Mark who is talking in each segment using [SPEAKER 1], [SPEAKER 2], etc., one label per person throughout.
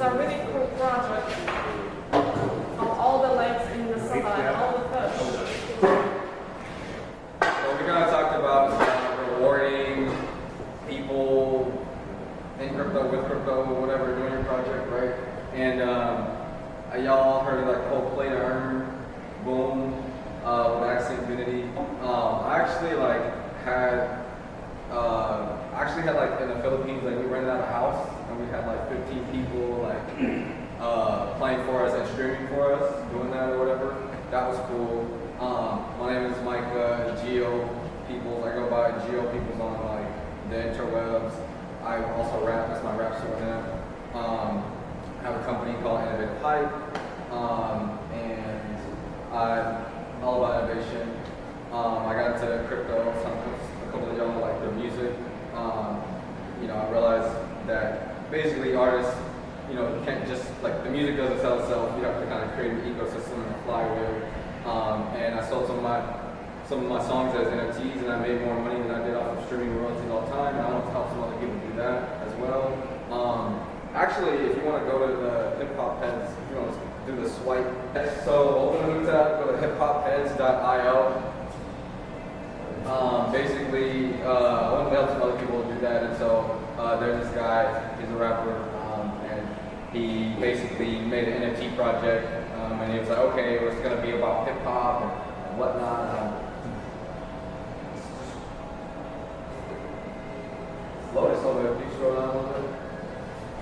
[SPEAKER 1] a really cool project of all the lakes in the sunlight, all the fish.
[SPEAKER 2] So we kind of talked about rewarding people in crypto, with crypto, whatever, doing your project, right? And y'all heard of like the whole play to earn boom with Axie Infinity. I actually had like in the Philippines, like we rented out a house and we had like 15 people like playing for us and streaming for us, doing that or whatever. That was cool. My name is Micah Geo Peoples. I go by Geo Peoples on like the interwebs. I also rap. That's my rap pseudonym. I have a company called Innovative Hype, and I'm all about innovation. I got into crypto. A couple of y'all like the music. I realized that basically artists, you can't just like the music doesn't sell itself. You have to kind of create an ecosystem and a flywheel. And I sold some of my songs as NFTs, and I made more money than I did off of streaming royalties all the time. And I want to help some other people do that as well. Actually, if you want to go to the hip hop heads, if you want to do the swipe, so open a new tab, go to hiphopheads.io. Basically, I want to help some other people do that, and so there's this guy, he's a rapper, and he basically made an NFT project, and he was like, okay, it's going to be about hip hop and whatnot. Lotus over there, can you scroll down a little bit?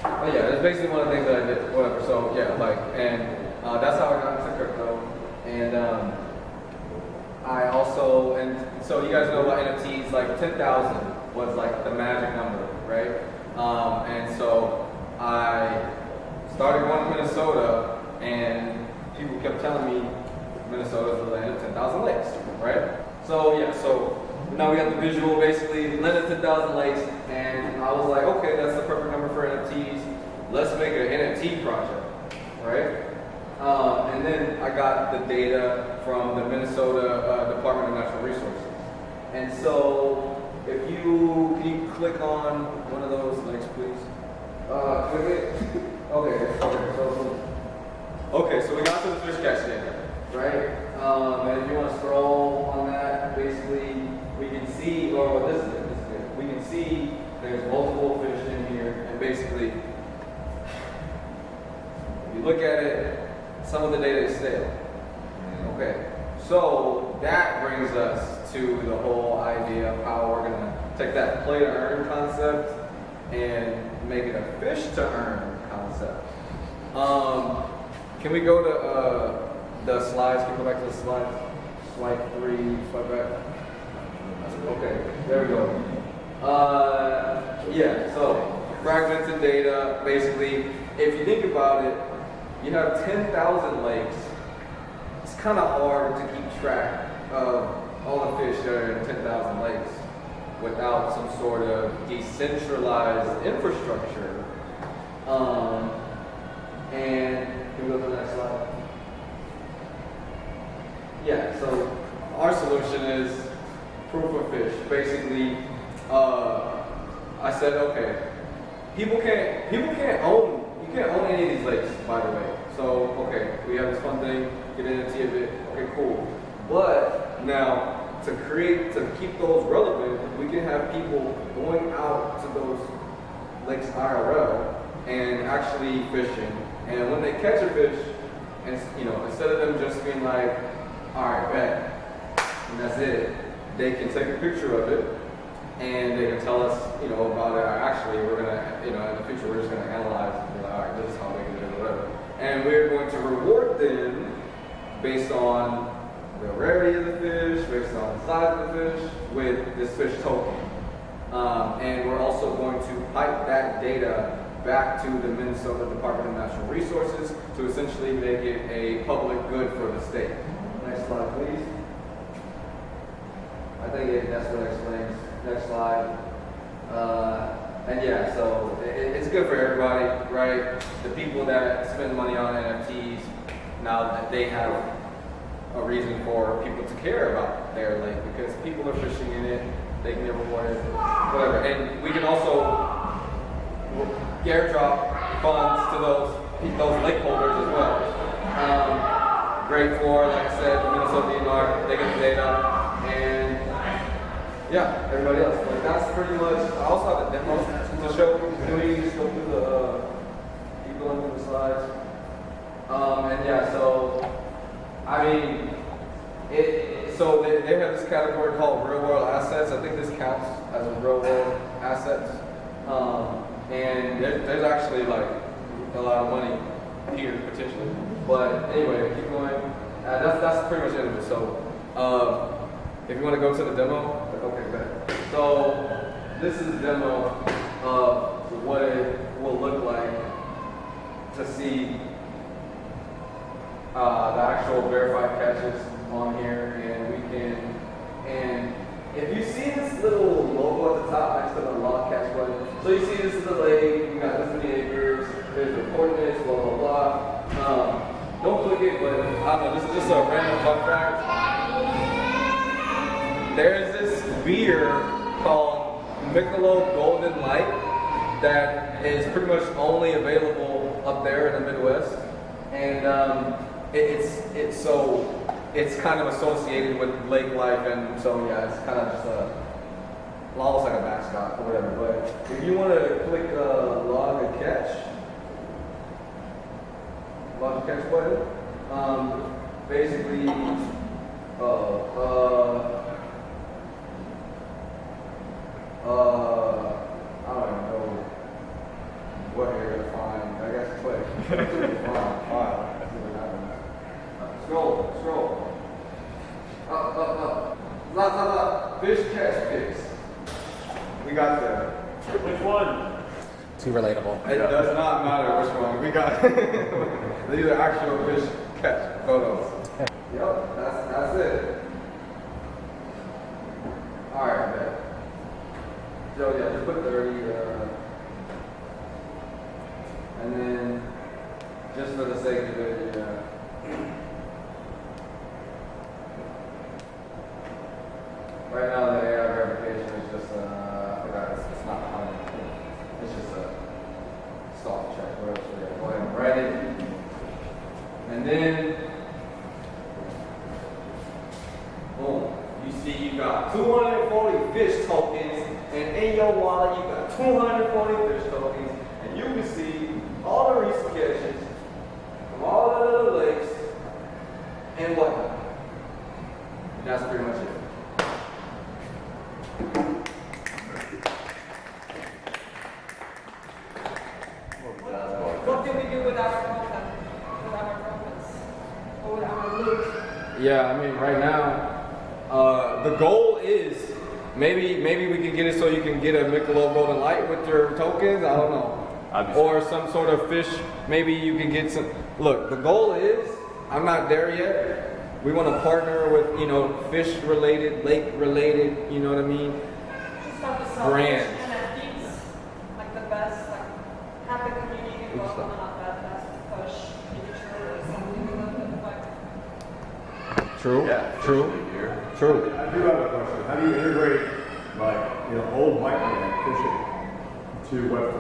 [SPEAKER 2] Oh yeah, that's basically one of the things that I did, whatever, so yeah, that's how I got into crypto, and so you guys know about NFTs, like 10,000 was like the magic number, right? And so I started going to Minnesota, and people kept telling me Minnesota's the land of 10,000 lakes, right? So yeah, so now we got the visual, basically, land of 10,000 lakes, and I was like, okay, that's the perfect number for NFTs. Let's make an NFT project, right? And then I got the data from the Minnesota Department of Natural Resources. And so, can you click on one of those links, please? Click it. Okay, so we got to the fish catch data, right? And if you want to scroll on that, basically, we can see, this is good. We can see there's multiple fish in here, and basically, if you look at it, some of the data is stale. Okay, so that brings us to the whole idea of how we're gonna take that play to earn concept and make it a fish to earn concept. Can we go to the slides? Can we go back to the slides? Swipe 3, swipe back. Okay, there we go. So fragmented data, basically, if you think about it, you have 10,000 lakes. It's kind of hard to keep track of all the fish that are in 10,000 lakes without some sort of decentralized infrastructure. And can we go to the next slide? Yeah, so our solution is proof of fish. Basically, I said, okay, you can't own any of these lakes, by the way. So, okay, we have this fun thing, get an NFT of it, okay, cool. But now, to keep those relevant, we can have people going out to those lakes IRL and actually fishing. And when they catch a fish, and instead of them just being like, all right, bet, and that's it, they can take a picture of it, and they can tell us, about it. Actually, we're gonna, in the future, we're just gonna analyze and be like, all right, this is how big it is, or whatever. And we're going to reward them based on the rarity of the fish, based on the size of the fish, with this fish token. And we're also going to pipe that data back to the Minnesota Department of Natural Resources to essentially make it a public good for the state. Next slide, please. I think that's what it explains. Next slide. So it's good for everybody, right? The people that spend money on NFTs, now that they have a reason for people to care about their lake, because people are fishing in it, they can get rewarded, whatever. And we can also airdrop funds to those lake holders as well. Great for, like I said, Minnesota DNR, they get the data, and yeah, everybody else. Like that's pretty much. I also have a demo to show you. Just go through the, keep going through the slides. And yeah, so I mean, so they have this category called real world assets. I think this counts as a real world assets. And there's actually like a lot of money here potentially. But anyway, keep going. That's pretty much it of it. So if you want to go to the demo, okay, good. So this is a demo of what it will look like to see the actual verified catches on here, and if you see this little logo at the top next to the log catch button, so you see this is the lake, you got this many acres, there's the coordinates, blah blah blah. Don't click it, but I don't know, this is just a random fun fact. There's this beer called Michelob Golden Light that is pretty much only available up there in the Midwest, and it's kind of associated with lake life, and so yeah, it's kind of just almost like a mascot or whatever. But if you want to click log a catch button, basically, I don't even know what you're gonna find. I guess click. File. Scroll. Up. Fish catch pics. We got there.
[SPEAKER 3] Which one?
[SPEAKER 4] Too relatable.
[SPEAKER 2] It does not matter which one. We got these are actual fish catch photos. Yep, that's it. Alright, man. So yeah, just put 30 and then just for the sake of it, right now the AI verification is just I forgot it's not 100. It's just a soft check. What else we got? Go ahead and write it. And then boom. You see you got 240 fish tokens, and in your wallet you got 240 fish tokens, and you can see all the recent catches from all the little lakes and whatnot. And that's pretty much it.
[SPEAKER 1] What can we do with our content, with our profits, or with our loot?
[SPEAKER 2] Yeah, I mean, right now, the goal is maybe we can get it so you can get a Michelob Golden Light with your tokens. I don't know, or some sort of fish. Maybe you can get some. Look, the goal is I'm not there yet. We want to partner with fish related, lake related. You know what I mean?
[SPEAKER 1] Just have to sell
[SPEAKER 2] Brands.
[SPEAKER 1] NFTs, like the best, like have the community involved and not that best push feature or something like.
[SPEAKER 2] True.
[SPEAKER 3] Yeah.
[SPEAKER 2] True. True.
[SPEAKER 5] I do have a question. How do you integrate, like, old white man fishing to Web3?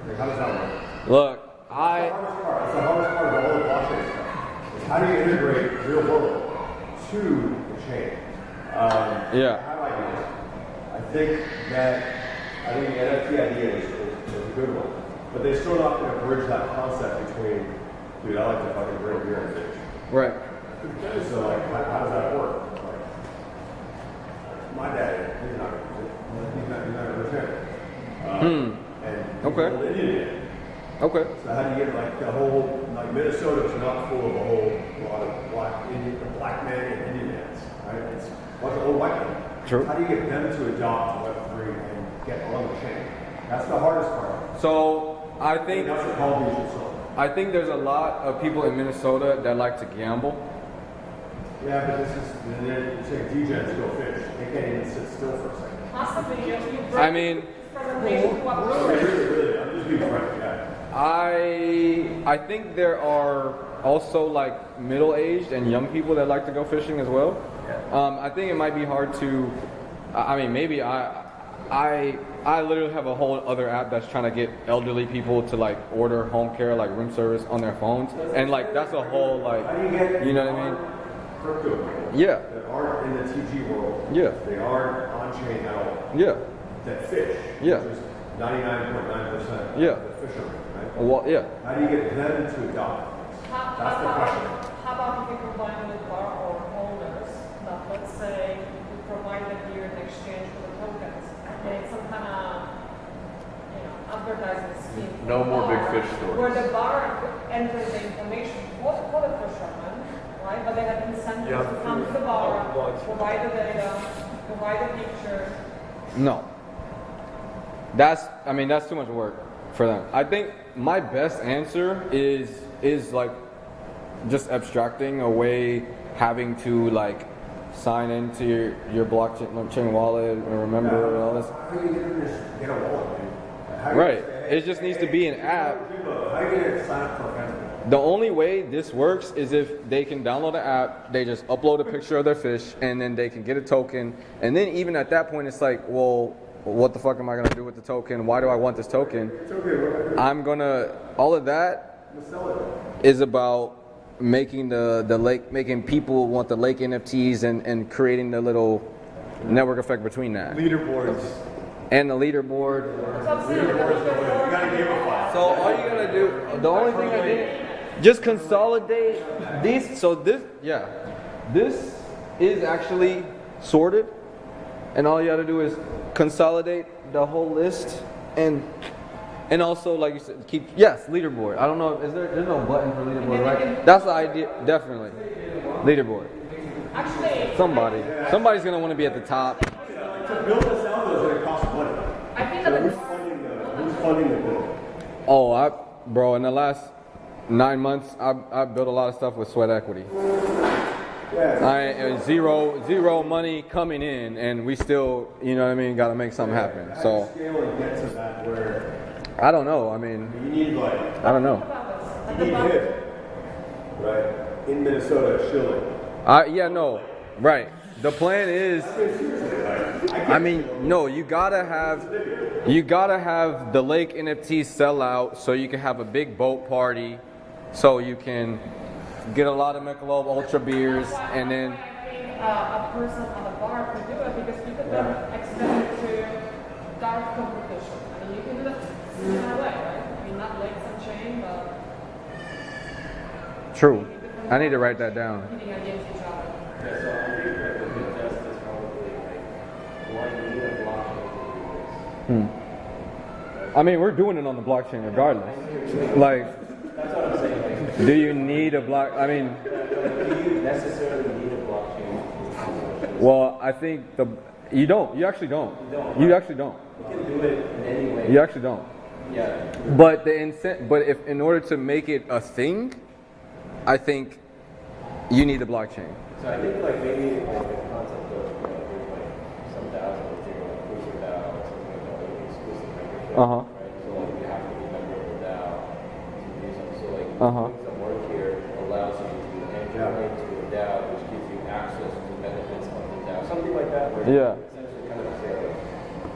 [SPEAKER 5] Like, how does that work?
[SPEAKER 2] Look,
[SPEAKER 5] That's the hardest part of all the blockchain stuff. Is how do you integrate real world to the chain?
[SPEAKER 2] Yeah.
[SPEAKER 5] How do I do this? I think the NFT idea is a good one. But they're still not going to bridge that concept between, dude, I like to fucking drink beer and fish.
[SPEAKER 2] Right.
[SPEAKER 5] So, like, how does that work? Like, my dad, he's not a vegetarian. And
[SPEAKER 2] Okay.
[SPEAKER 5] he's an Indian.
[SPEAKER 2] Okay.
[SPEAKER 5] So how do you get like the whole, like Minnesota is not full of a whole lot of black men and Indian mans, right? It's a bunch of old white men.
[SPEAKER 2] True.
[SPEAKER 5] How do you get them to adopt Web3 and get on the chain? That's the hardest part.
[SPEAKER 2] So I think
[SPEAKER 5] That's the problem you should solve.
[SPEAKER 2] I think there's a lot of people in Minnesota that like to gamble.
[SPEAKER 5] Yeah, but this is, it's like DJs go fish. They can't even sit still for a second.
[SPEAKER 1] Possibly, you
[SPEAKER 2] I mean,
[SPEAKER 1] presentation to a
[SPEAKER 5] Really,
[SPEAKER 1] brewer.
[SPEAKER 5] really, I'm just being frank, yeah.
[SPEAKER 2] I think there are also like middle-aged and young people that like to go fishing as well. I think it might be hard to. I mean, maybe I I literally have a whole other app that's trying to get elderly people to like order home care, like room service on their phones, and like that's a whole like,
[SPEAKER 5] How do you get
[SPEAKER 2] you know what I mean?
[SPEAKER 5] crypto
[SPEAKER 2] Yeah.
[SPEAKER 5] that aren't in the TG world?
[SPEAKER 2] Yeah.
[SPEAKER 5] They aren't on chain at all.
[SPEAKER 2] Yeah.
[SPEAKER 5] That fish.
[SPEAKER 2] Yeah.
[SPEAKER 5] Which is 99.9%.
[SPEAKER 2] Yeah.
[SPEAKER 5] The fishermen, right?
[SPEAKER 2] Well, yeah.
[SPEAKER 5] How do you get them to adopt? That's the question.
[SPEAKER 1] How about if you combine with bar or owners that, let's say, you provide the beer in exchange for the tokens, and it's some kind of, advertising scheme. for
[SPEAKER 3] No
[SPEAKER 1] the
[SPEAKER 3] more big
[SPEAKER 1] bar,
[SPEAKER 3] fish stores.
[SPEAKER 1] Where the bar enters the information for the fishermen, right? But they have incentives
[SPEAKER 3] Yeah.
[SPEAKER 1] to come to the bar, provide the data, provide the picture.
[SPEAKER 2] No. That's too much work for them. I think my best answer is like just abstracting away having to like sign into your blockchain wallet and remember and all this.
[SPEAKER 5] How do you get them to get a wallet, dude? How do you
[SPEAKER 2] Right.
[SPEAKER 5] say,
[SPEAKER 2] It just needs to be an app.
[SPEAKER 5] How do you get to sign up for a festival?
[SPEAKER 2] The only way this works is if they can download the app, they just upload a picture of their fish, and then they can get a token. And then even at that point, it's like, well, what the fuck am I gonna do with the token? Why do I want this token?
[SPEAKER 5] It's okay, what do I do?
[SPEAKER 2] All of that
[SPEAKER 5] Just sell it.
[SPEAKER 2] is about making the lake, making people want the lake NFTs and creating the little network effect between that.
[SPEAKER 5] Leaderboards.
[SPEAKER 2] And the leaderboard.
[SPEAKER 1] So I'm saying,
[SPEAKER 5] You gotta gamify.
[SPEAKER 2] So all you gotta do, the only thing I did, just consolidate these. So this is actually sorted, and all you gotta do is consolidate the whole list, and also like you said, leaderboard. I don't know, there's no button for leaderboard, right? That's the idea, definitely. Leaderboard.
[SPEAKER 1] actually,
[SPEAKER 2] Somebody's gonna want to be at the top.
[SPEAKER 5] To build this out, though, is gonna cost money.
[SPEAKER 1] I think
[SPEAKER 5] So
[SPEAKER 1] that
[SPEAKER 5] who's funding the build?
[SPEAKER 2] Oh, bro, in the last 9 months, I built a lot of stuff with sweat equity.
[SPEAKER 5] Yeah.
[SPEAKER 2] Zero money coming in, and we still, you know what I mean, got to make something happen.
[SPEAKER 5] How do
[SPEAKER 2] So
[SPEAKER 5] you scale and get to that where
[SPEAKER 2] I don't know. I mean,
[SPEAKER 5] you need like
[SPEAKER 2] I don't know.
[SPEAKER 5] you need hip, right? In Minnesota, shilling.
[SPEAKER 2] Right. The plan is, no, you gotta have the lake NFT sell out so you can have a big boat party, so you can get a lot of Michelob Ultra beers, and then
[SPEAKER 1] I think a person on the bar could do it because you could then extend it to dark competition. I mean, you can do that in a way, right? I mean, not legs and chain, but
[SPEAKER 2] true. I need to write that down.
[SPEAKER 1] competing against each other.
[SPEAKER 4] Yeah, so I think that the big test is probably like, why do you need a blockchain to do this?
[SPEAKER 2] I mean, we're doing it on the blockchain regardless. Like,
[SPEAKER 4] That's what I'm saying. Like,
[SPEAKER 2] do you need a block? I mean,
[SPEAKER 4] do you necessarily need a blockchain?
[SPEAKER 2] well, I think you don't. You actually don't. You actually don't.
[SPEAKER 4] You can do it in any way.
[SPEAKER 2] You actually don't.
[SPEAKER 4] Yeah.
[SPEAKER 2] But if in order to make it a thing, I think you need a blockchain.
[SPEAKER 4] So I think like maybe like the concept of there's like some DAOs that are like exclusive DAO or something like that, like exclusive membership,
[SPEAKER 2] Uh-huh.
[SPEAKER 4] right? So like you have to be a member of the DAO to do something. So like
[SPEAKER 2] Uh-huh.
[SPEAKER 4] doing some work here allows you to enter into a DAO, which gives you access to benefits of the DAO, something like that. Where
[SPEAKER 2] Yeah.
[SPEAKER 4] you essentially kind of say like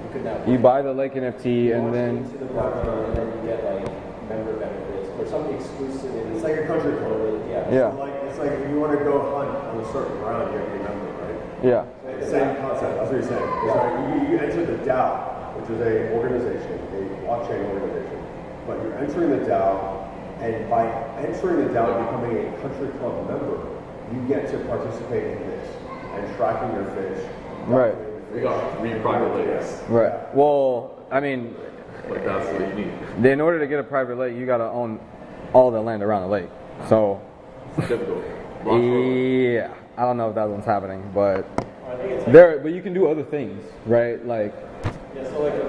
[SPEAKER 4] you could now
[SPEAKER 2] You buy the lake NFT and
[SPEAKER 4] launch
[SPEAKER 2] then
[SPEAKER 4] into the blockchain and then you get like member benefits or something exclusive.
[SPEAKER 5] It's like a country club.
[SPEAKER 4] Yeah.
[SPEAKER 2] Yeah.
[SPEAKER 5] It's like if you want to go hunt on a certain ground, you have to be a member, right?
[SPEAKER 2] yeah.
[SPEAKER 5] Same concept. That's what you're saying. It's like you enter the DAO, which is a organization, a blockchain organization, but you're entering the DAO, and by entering the DAO and becoming a country club member, you get to participate in this and tracking your fish.
[SPEAKER 2] Right.
[SPEAKER 3] We got 3 private lakes,
[SPEAKER 2] Right. Well, I mean,
[SPEAKER 3] but that's what you need.
[SPEAKER 2] in order to get a private lake, you gotta own all the land around the lake. So,
[SPEAKER 3] It's difficult. Lots of-
[SPEAKER 2] yeah, I don't know if that one's happening, but
[SPEAKER 4] I think it's like,
[SPEAKER 2] but you can do other things, right? Like,
[SPEAKER 4] yeah, so like a